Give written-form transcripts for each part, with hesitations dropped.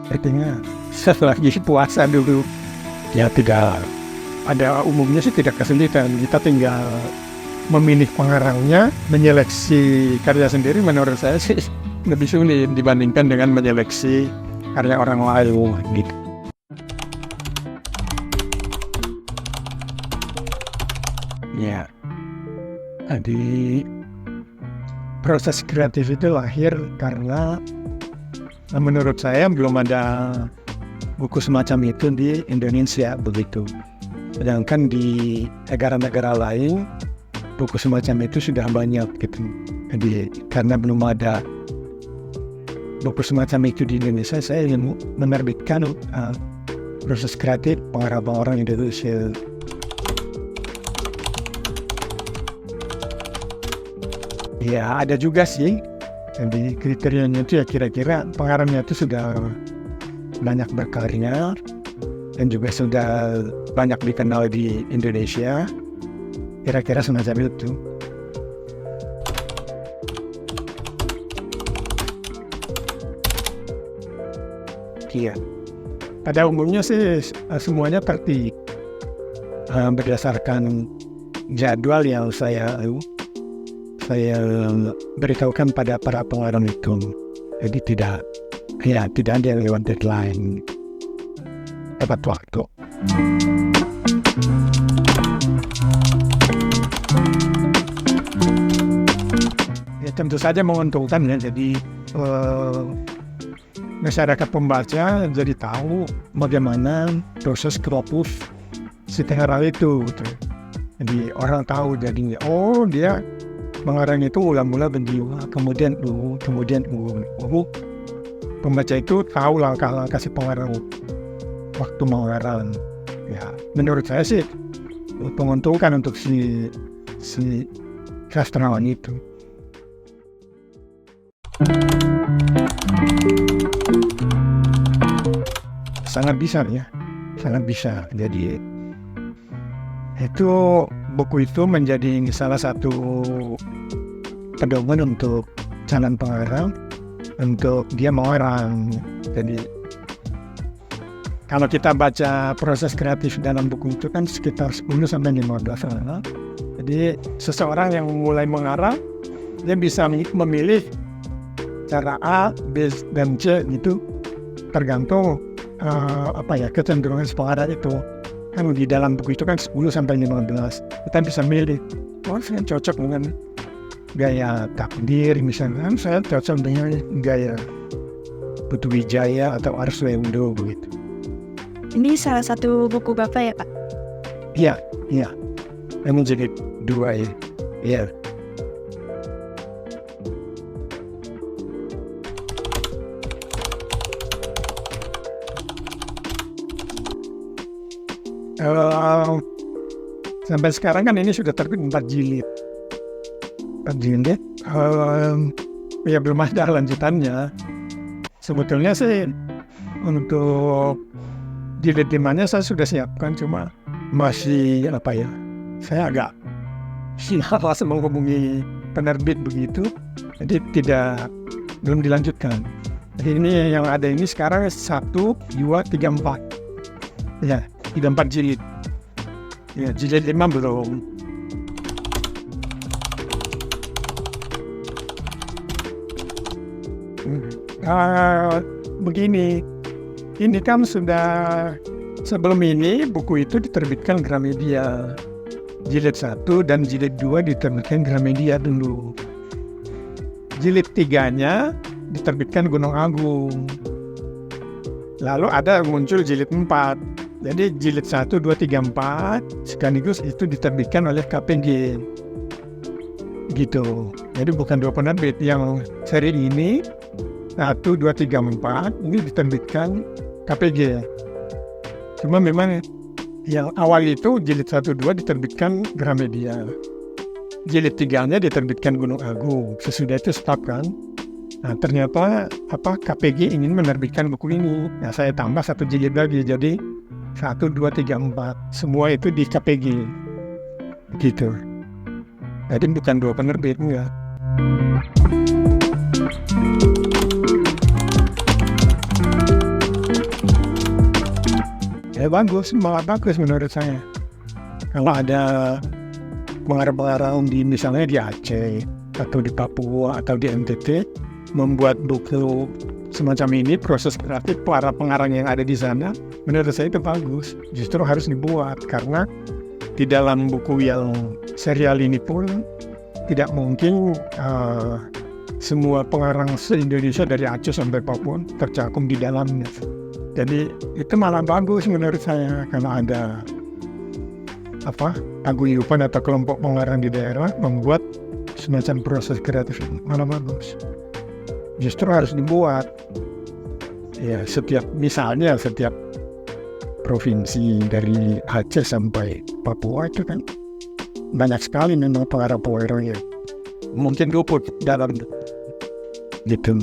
Artinya selagi puasa dulu ya tidak, pada umumnya sih tidak kesulitan. Kita tinggal memilih pengarangnya, menyeleksi karya sendiri. Menurut saya sih lebih sulit dibandingkan dengan menyeleksi karya orang lain gitu. Ya, jadi proses kreatif itu lahir karena menurut saya belum ada buku semacam itu di Indonesia begitu. Sedangkan di negara-negara lain buku semacam itu sudah banyak gitu. Jadi karena belum ada buku semacam itu di Indonesia, saya ingin menerbitkan proses kreatif pengarang orang Indonesia. Ya ada juga sih. Jadi kriterianya itu ya kira-kira pengarangnya itu sudah banyak berkarya dan juga sudah banyak dikenal di Indonesia. Kira-kira semacam itu. Iya. Pada umumnya sih semuanya tertib berdasarkan jadwal yang saya beritahukan pada para pengarang itu. Jadi tidak ada yang lewat deadline, tepat waktu. Ya tentu saja menguntungkan ya. Jadi masyarakat pembaca jadi tahu bagaimana proses kreatif si Teheran itu. Gitu. Jadi orang tahu jadinya, oh dia mengarang itu mula-mula berjiwa, kemudian pembaca itu tahu langkah-langkah si pengarang waktu mengarang. Ya, menurut saya sih menguntungkan untuk si sastrawan itu. Sangat bisa ya, sangat bisa. Jadi itu buku itu menjadi salah satu pedoman untuk calon pengarang untuk dia mengarang. Jadi kalau kita baca proses kreatif dalam buku itu kan sekitar 10-15 halaman. Jadi seseorang yang mulai mengarang dia bisa memilih cara A, B, dan C gitu tergantung kecenderungan si pengarang itu. Kan di dalam buku itu kan 10-15 kita bisa milih, oh saya cocok dengan gaya Takdir misalnya, saya cocok dengan gaya Putu Wijaya atau Arswendo begitu. Ini salah satu buku Bapak ya Pak? Iya, memang jadi 2 ya. Iya. Sampai sekarang kan ini sudah terbit 4 jilid. Ya belum ada lanjutannya. Sebetulnya sih untuk jilid 5-nya saya sudah siapkan, cuma masih saya agak malas menghubungi penerbit begitu, jadi belum dilanjutkan. Jadi ini yang ada ini sekarang 1, 2, 3, 4. Ya, 3-4 jilid. Ya, jilid 5 belum. Begini, ini kan sudah sebelum ini buku itu diterbitkan Gramedia. Jilid 1 dan jilid 2 diterbitkan Gramedia dulu. Jilid 3-nya diterbitkan Gunung Agung. Lalu ada muncul jilid 4. Jadi jilid 1, 2, 3, 4 sekaligus itu diterbitkan oleh KPG. Gitu. Jadi bukan 2 penerbit. Yang seri ini 1, 2, 3, 4 ini diterbitkan KPG. Cuma memang yang awal itu jilid 1, 2 diterbitkan Gramedia. Jilid 3-nya diterbitkan Gunung Agung. Sesudah itu stop kan. Nah ternyata KPG ingin menerbitkan buku ini. Nah saya tambah 1 jilid lagi, jadi 1, 2, 3, 4 semua itu di KPG gitu. Jadi bukan 2 penerbit enggak. malah bagus menurut saya. Kalau ada pengarang-pengarang misalnya di Aceh atau di Papua atau di NTT membuat buku semacam ini, proses kreatif para pengarang yang ada di sana, menurut saya itu bagus. Justru harus dibuat karena di dalam buku yang serial ini pun tidak mungkin semua pengarang se-Indonesia dari Aceh sampai Papua tercakup di dalamnya. Jadi itu malah bagus menurut saya kalau ada paguyuban atau kelompok pengarang di daerah membuat semacam proses kreatif, malah bagus. Justru harus dibuat. Ya, setiap provinsi dari Aceh sampai Papua itu kan banyak sekali memang pengarang-pengarangnya. Mungkin luput dalam gitu.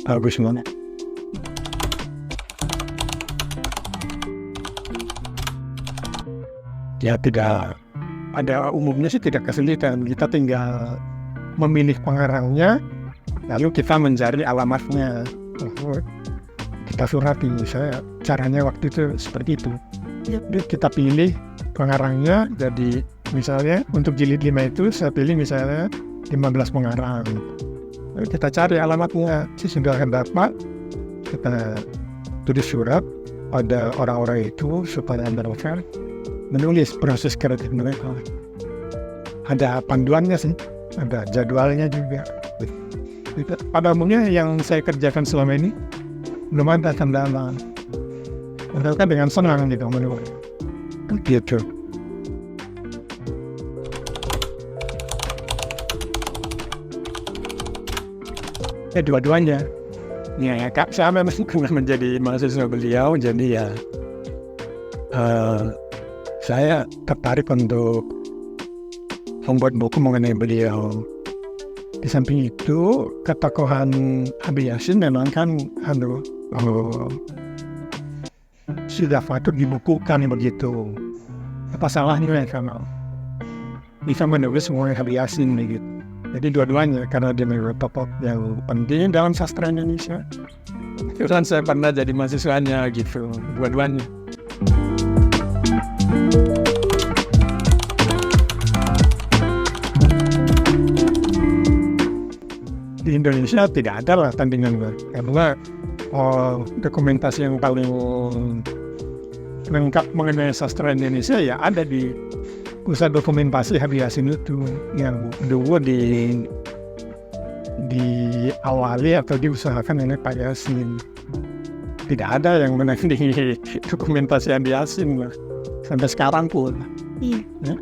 Bagus banget. Ya tidak, pada umumnya sih tidak kesulitan. Kita tinggal memilih pengarangnya, lalu kita mencari alamatnya. Kita surati. Caranya waktu itu seperti itu. Jadi kita pilih pengarangnya. Jadi misalnya untuk jilid 5 itu saya pilih misalnya 15 pengarang. Lalu kita cari alamatnya. Sudah dapat, kita tulis surat pada orang-orang itu supaya mereka menulis proses kreatif mereka. Ada panduannya sih, ada jadwalnya juga. Pada umumnya yang saya kerjakan selama ini belum ada kendala. Mereka dengan senang gitu menulis. Gitu. Ya dua-duanya. Ya Kak, saya memang pernah menjadi mahasiswa beliau, jadi ya saya tertarik untuk membuat buku mengenai beliau. Di samping itu, ketokohan Habib Yasin memang kan sudah patut dibukukan begitu. Apa salahnya kalau bisa menulis mengenai Habib Yasin begitu. Jadi dua-duanya karena dia menurut tokoh yang penting dalam sastra Indonesia. Kebetulan saya pernah jadi mahasiswanya gitu, dua-duanya. Di Indonesia tidak ada lah tandingan karena dokumentasi yang paling lengkap mengenai sastra Indonesia ya ada di pusat dokumentasi Habib Yasin itu yang dulu diawali atau diusahakan oleh Pak Yasin. Tidak ada yang menandingi dokumentasi Habib Yasin lah sampai sekarang pun. Iya. Ya?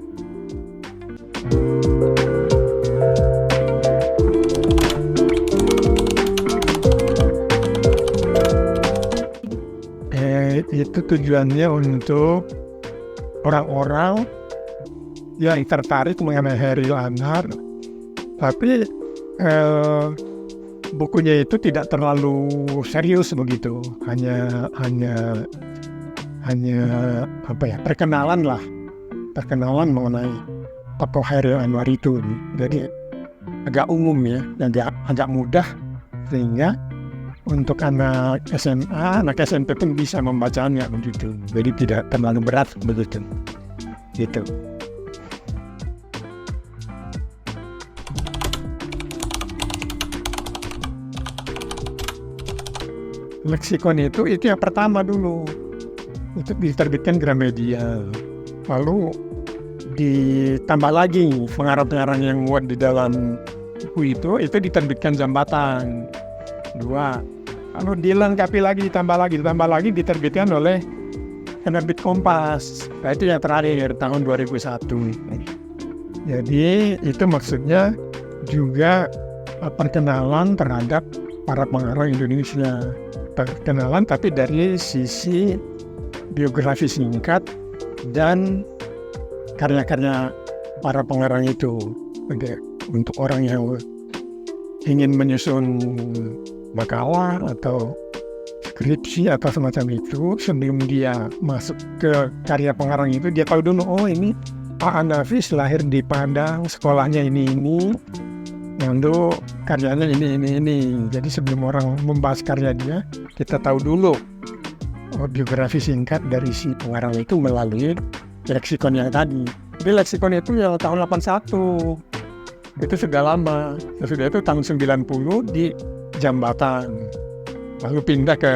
Itu tujuannya untuk orang-orang yang tertarik mengenai Chairil Anwar, tapi bukunya itu tidak terlalu serius begitu, hanya perkenalan mengenai tokoh Chairil Anwar itu, jadi agak umum ya, agak mudah sehingga untuk anak SMA, anak SMP pun bisa membacanya begitu. Jadi tidak terlalu berat begitu. Gitu. Leksikon itu yang pertama dulu. Itu diterbitkan Gramedia. Lalu ditambah lagi pengarang-pengarang yang muat di dalam buku itu diterbitkan Jambatan. 2. Lalu dilengkapi lagi, ditambah lagi diterbitkan oleh penerbit Kompas. Nah, itu yang terakhir tahun 2001. Jadi itu maksudnya juga perkenalan terhadap para pengarang Indonesia. Perkenalan tapi dari sisi biografi singkat dan karya-karya para pengarang itu. Untuk orang yang ingin menyusun makalah atau skripsi atau semacam itu, sebelum dia masuk ke karya pengarang itu dia tahu dulu, oh ini Pak Nafis lahir di Padang, sekolahnya ini, yang dulu karyanya ini. Jadi sebelum orang membahas karya dia, kita tahu dulu biografi singkat dari si pengarang itu melalui leksikon yang tadi. Jadi leksikon itu ya tahun 81. Itu sudah lama. Sesudah itu tahun 90 di Jambatan. Lalu pindah ke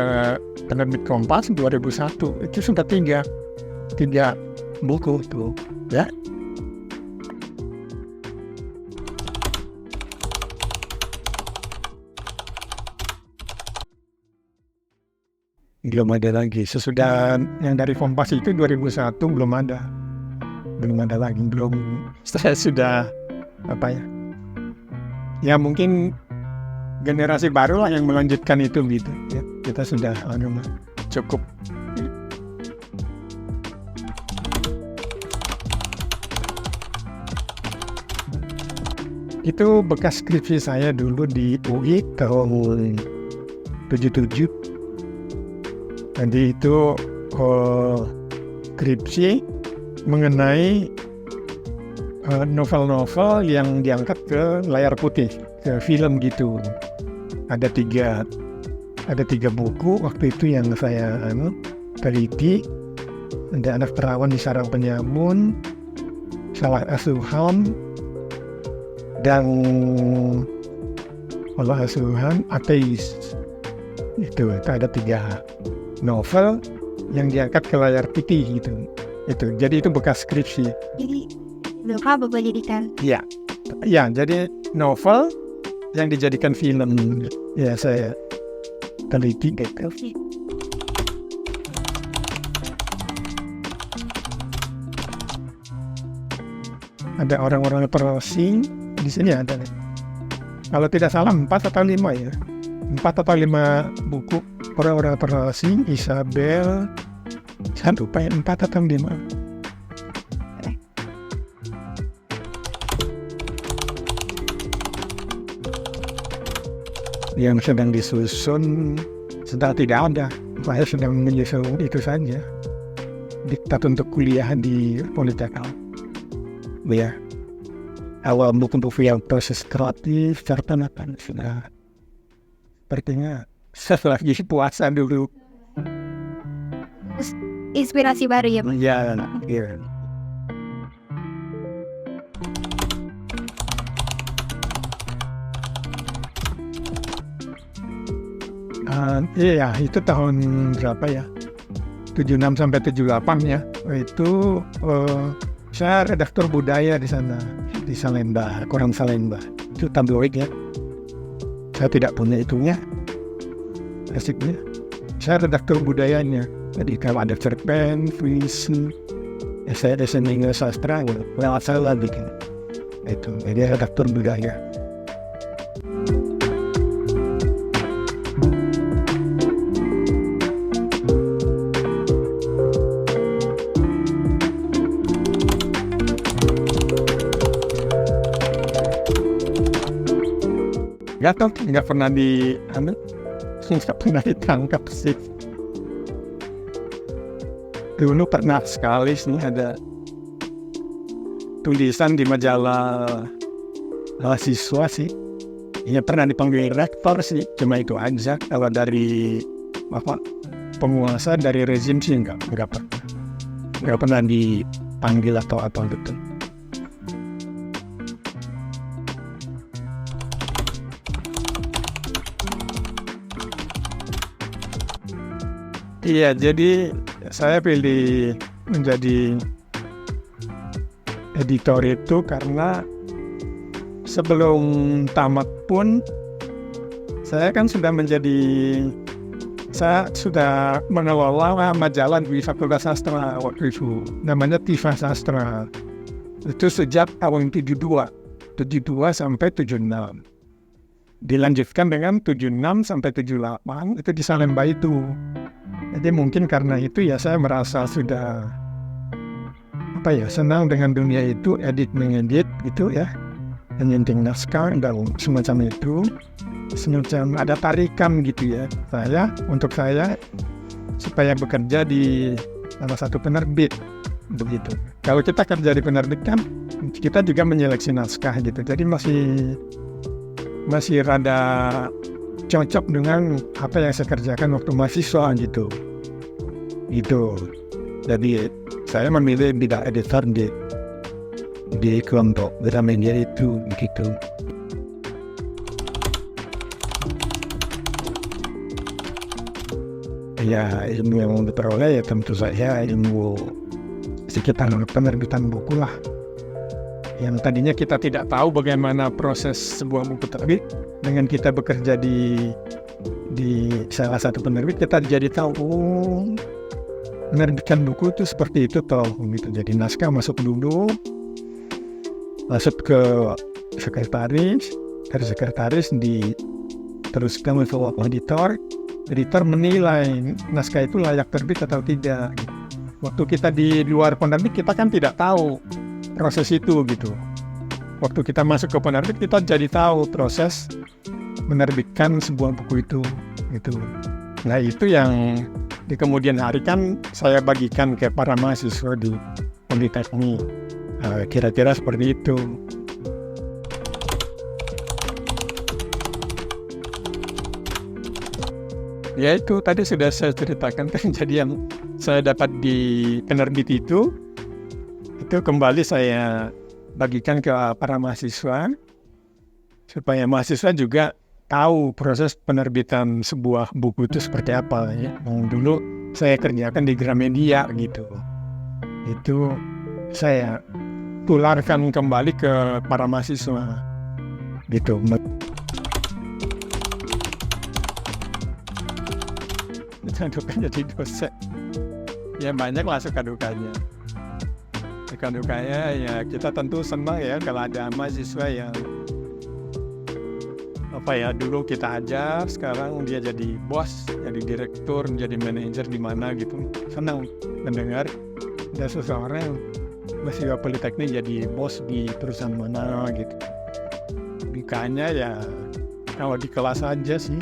penerbit Kompas 2001. Itu sudah tiga buku tuh, ya. Belum ada lagi. Sesudah yang dari Kompas itu 2001 belum ada lagi. Saya sudah ya mungkin generasi baru lah yang melanjutkan itu gitu. Ya, kita sudah cukup. Itu bekas skripsi saya dulu di UI tahun 77. Jadi itu skripsi mengenai novel-novel yang diangkat ke layar putih, ke film gitu. Ada tiga buku waktu itu yang saya teliti. Ada Anak Perawan di Sarang Penyamun, Salah Asuhan, dan Salah Asuhan Ateis. Itu ada 3 novel yang diangkat ke layar putih gitu. Jadi itu bekas skripsi. Jadi novel dijadikan. Iya, jadi novel yang dijadikan film. Ya, saya teliti gitu. Ada orang-orang terasing di sini ada nih. Kalau tidak salah 4 atau 5 ya. 4 atau 5 buku orang-orang terasing, Isabel. Saya lupa ya, 4 atau 5. Yang sedang disusun sedang tidak ada. Saya sedang menyusun itu saja. Diktat untuk kuliah di Politeknik. Ya, awal buku-buku yang proses kreatif cerita kan sudah sepertinya setelah puasa dulu. Inspirasi baru ya, Pak? Ya. Iya, itu tahun berapa ya? 76 sampai 78 ya. Itu saya redaktur budaya di sana, di Salemba, Koran Salemba. Itu tabloid ya. Saya tidak punya itunya, asiknya. Saya redaktur budayanya. Jadi kalau ada cerpen, puisi, saya desain English sastra, lewat saya bikin. Itu, jadi redaktur budaya. Nggak pernah ditangkap sih. Dulu pernah sekali sih ada tulisan di majalah mahasiswa sih. Ya pernah dipanggil rektor sih, cuma itu aja. Kalau dari penguasa, dari rezim sih nggak pernah dipanggil atau apa gitu. Iya, jadi saya pilih menjadi editor itu karena sebelum tamat pun saya sudah mengelola majalah di Fakultas Sastra waktu itu, namanya Tifa Sastra. Itu sejak tahun 72 sampai 76. Dilanjutkan dengan 76 sampai 78 itu di Salemba itu. Jadi mungkin karena itu ya saya merasa sudah senang dengan dunia itu, mengedit gitu ya, menyunting naskah dan semacam itu, semacam ada tarikan gitu ya. Untuk saya supaya bekerja di salah satu penerbit begitu. Kalau kita kerja di penerbit kan kita juga menyeleksi naskah gitu. Jadi masih rada cocok dengan apa yang saya kerjakan waktu mahasiswa gitu. Itu. Jadi saya memilih bidang editor di kelompok Gramedia itu gitu. Ya ilmu yang diperoleh ya tentu saja ilmu sekitar penerbitan buku lah. Yang tadinya kita tidak tahu bagaimana proses sebuah buku terbit, dengan kita bekerja di salah satu penerbit kita jadi tahu menerbitkan buku itu seperti itu toh gitu. Jadi naskah masuk dulu, masuk ke sekretaris, dari sekretaris diteruskan ke editor menilai naskah itu layak terbit atau tidak. Waktu kita di luar penerbit kita kan tidak tahu proses itu gitu. Waktu kita masuk ke penerbit kita jadi tahu proses menerbitkan sebuah buku itu gitu. Nah itu yang di kemudian hari kan saya bagikan ke para mahasiswa di Politeknik. Kira-kira seperti itu. Ya itu tadi sudah saya ceritakan kan, jadi yang saya dapat di penerbit itu kembali saya bagikan ke para mahasiswa supaya mahasiswa juga tahu proses penerbitan sebuah buku itu seperti apa ya. Yang dulu saya kerjakan di Gramedia gitu. Itu saya tularkan kembali ke para mahasiswa gitu. Dukanya jadi dosen ya banyak lah suka dukanya ya. Kita tentu senang ya kalau ada mahasiswa yang dulu kita ajar, sekarang dia jadi bos, jadi direktur, jadi manajer di mana gitu. Senang mendengar ada seseorang mahasiswa Politeknik jadi bos di perusahaan mana gitu. Dukanya ya kalau di kelas aja sih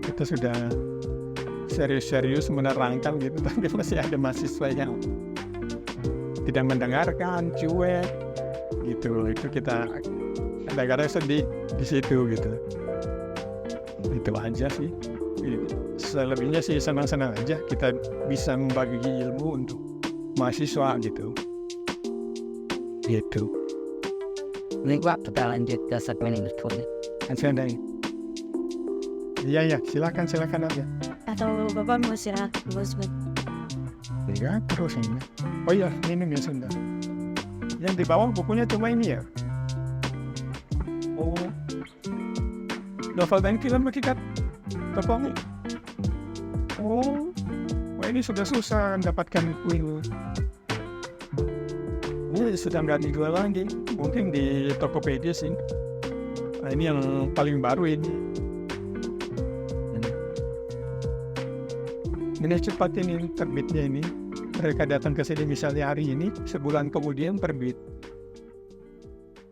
kita sudah serius-serius menerangkan gitu, tapi masih ada mahasiswa yang tidak mendengarkan, cuek gitu. Itu kita kadang-kadang sedih di situ gitu. Itu aja sih. Selebihnya sih senang-senang aja kita bisa membagi ilmu untuk mahasiswa gitu. Gitu. Ini Pak, kita lanjut ke segmen ini. Iya, silakan aja. Atau Bapak mau istirahat dulu sebentar? Iya, terus ini. Oh iya, minum ya sudah. Yang di bawah bukunya cuma ini ya. Oh, novel dan film hakikat terpong. Oh, wah ini sudah susah mendapatkan buku ini. Ini sudah nggak dijual lagi. Mungkin di Tokopedia sih. Nah, ini yang paling baru ini. Ini cepat ini terbitnya ini. Mereka datang ke sini misalnya hari ini, sebulan kemudian terbit.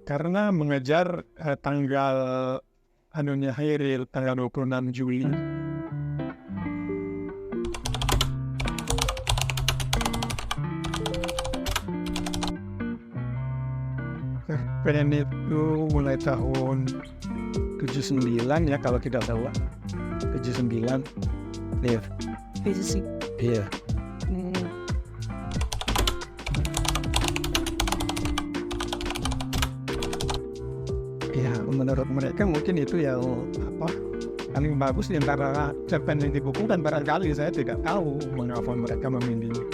Karena mengejar tanggal Hairil, tanggal 26 Juli. Pen itu mulai tahun 79 ya kalau tidak salah. 79. Iya. Iya. Ya, menurut mereka mungkin itu yang paling bagus di antara cerpen yang dibukukan. Barangkali saya tidak tahu mengapa mereka memilih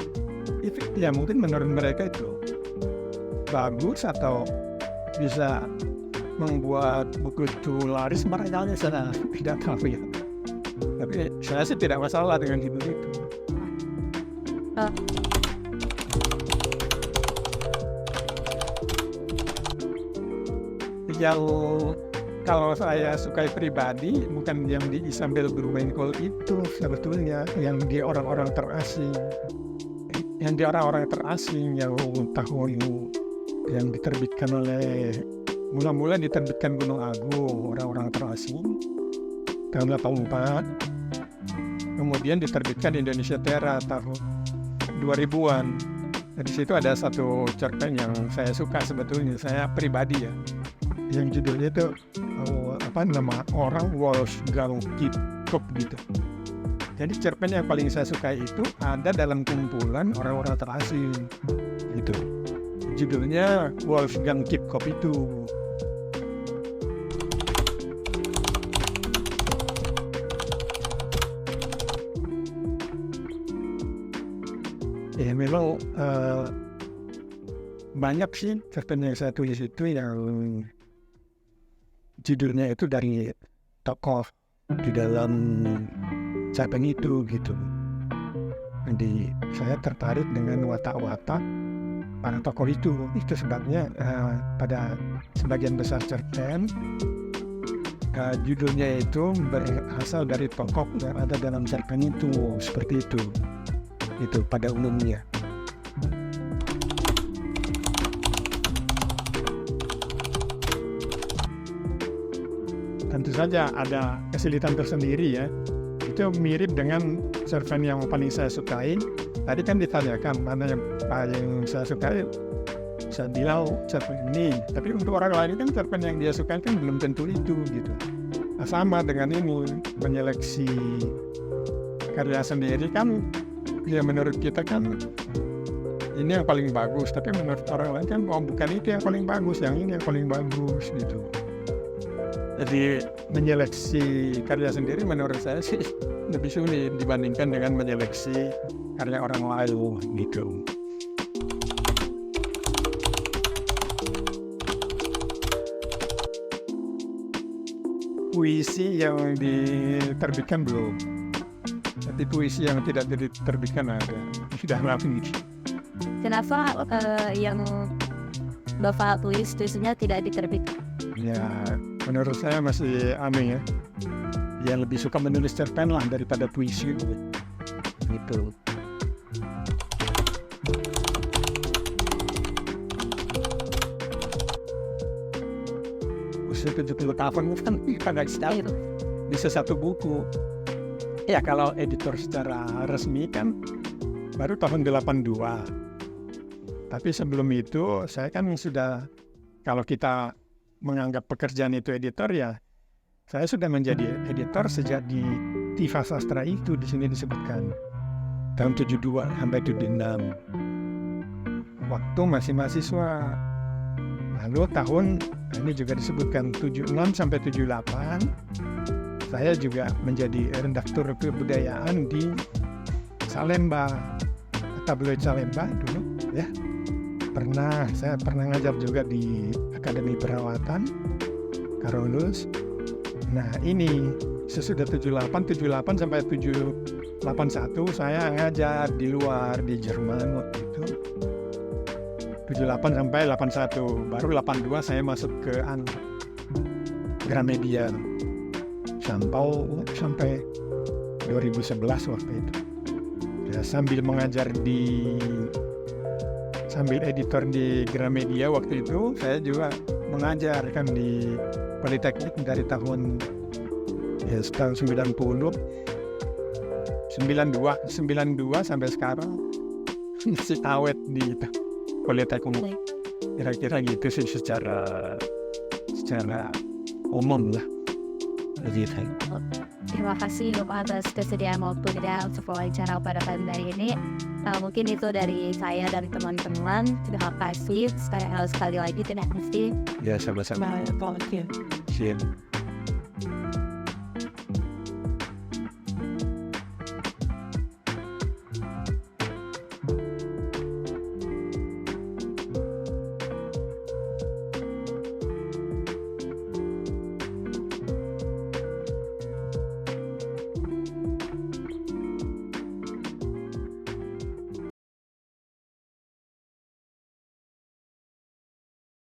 itu. Ya mungkin menurut mereka itu bagus atau bisa membuat buku itu laris. Barangkali saya tidak tahu ya. Tapi saya sih tidak masalah dengan itu. Yang kalau saya sukai pribadi bukan yang di Isabel Blumenkohl itu sebetulnya, yang di orang-orang terasing. Yang di orang-orang terasing yang tahun yang diterbitkan oleh mula-mula diterbitkan Gunung Agung, orang-orang terasing tahun 84. Kemudian diterbitkan Indonesia Tera tahun 2000-an. Di situ ada satu cerpen yang saya suka sebetulnya, saya pribadi ya. Yang judulnya itu nama orang Wolfgang Kittkup gitu. Jadi cerpen yang paling saya suka itu ada dalam kumpulan orang-orang terasing. Gitu. Judulnya Wolfgang Kipkop itu. Ya memang banyak sih cerpen yang saya tulis itu yang judulnya itu dari tokoh di dalam cerpen itu gitu. Jadi saya tertarik dengan watak-watak para tokoh itu. Itu sebabnya pada sebagian besar cerpen judulnya itu berasal dari tokoh yang ada dalam cerpen itu, seperti itu. Itu pada umumnya. Tentu saja ada kesulitan tersendiri ya. Itu mirip dengan cerpen yang paling saya sukai. Tadi kan ditanyakan mana yang paling saya sukai. Saya bilang cerpen ini. Tapi untuk orang lain kan cerpen yang dia sukai kan belum tentu itu gitu. Nah, sama dengan ini, menyeleksi karya sendiri kan ya menurut kita kan ini yang paling bagus, tapi menurut orang lain kan bukan itu yang paling bagus, yang ini yang paling bagus gitu. Jadi menyeleksi karya sendiri menurut saya sih lebih sulit dibandingkan dengan menyeleksi karya orang lain gitu. Puisi yang diterbitkan belum, tapi puisi yang tidak diterbitkan ada di dalam ini. Kenapa yang Bapak tulisnya tidak diterbitkan? Ya, menurut saya masih aneh ya. Yang lebih suka menulis cerpen lah daripada puisi gitu. Usia 70 tahun kan pada sekali bisa satu buku. Ya kalau editor secara resmi kan baru tahun 82. Tapi sebelum itu saya kan sudah, kalau kita menganggap pekerjaan itu editor ya, saya sudah menjadi editor sejak di Tifa Sastra itu, di sini disebutkan tahun 72 sampai 76. Waktu masih mahasiswa. Lalu tahun ini juga disebutkan 76 sampai 78. Saya juga menjadi redaktur kebudayaan di Salemba, tabloid Salemba dulu ya. Saya pernah ngajar juga di Akademi Perawatan Karolus. Nah ini sesudah 78 sampai 781 saya ngajar di luar, di Jerman waktu itu. 78 sampai 81, baru 82 saya masuk ke Gramedia sampai 2011 waktu itu. Ya, sambil editor di Gramedia waktu itu, saya juga mengajar kan di Politeknik dari tahun 92 sampai sekarang masih awet di Politeknik. Kira-kira gitu sih secara umum lah. Begitu. Terima kasih Bapak atas kesediaan waktu kita untuk wawancara pada kali ini. Mungkin itu dari saya dan teman-teman. Terima kasih. Sekali lagi terima kasih. Ya, sama-sama. Terima kasih. Siap.